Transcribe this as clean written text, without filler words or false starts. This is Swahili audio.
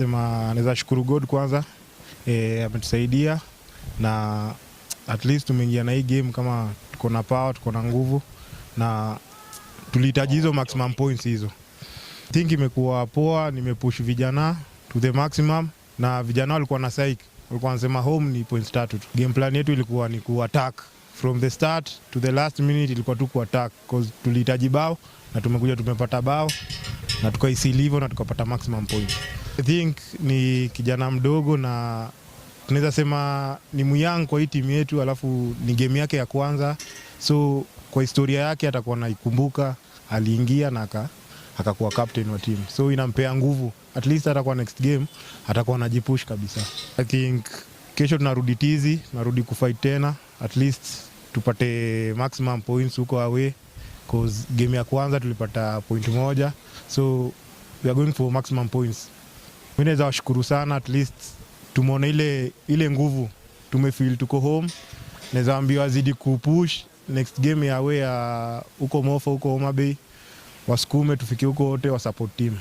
Sema naweza shukuru God kwanza, ametusaidia na at least tumeingia na hii game kama tuko na power, tuko na nguvu na tulihitaji hizo maximum points hizo. I think imekuwa poa, nimepush vijana to the maximum na vijana walikuwa na psych, walikuwa wanasema home ni points 3 tu. Game plan yetu ilikuwa ni ku-attack from the start to the last minute, ilikuwa tu ku-attack because tulihitaji bao na tumekuja tumepata bao na tukaisili hivyo na tukapata maximum points. I think ni kijana mdogo na tunaweza sema ni muyang kwa hii timu yetu, alafu ni game yake ya kwanza, so kwa historia yake atakuwa naikumbuka, aliingia na akakuwa captain wa timu, so inampea nguvu, at least atakuwa next game atakuwa anajipush kabisa. I think kesho tunarudi tizi, tunarudi kufight tena, at least tupate maximum points huko away because game ya kwanza tulipata point 1, so we are going for maximum points. Mimi naweza washukuru sana, at least tumeona ile nguvu, tumefeel tuko home. Naweza ambia wazidi kupush next game ya away ya huko Mofa, huko Homa Bay, wasukume tufike huko wote wa support team.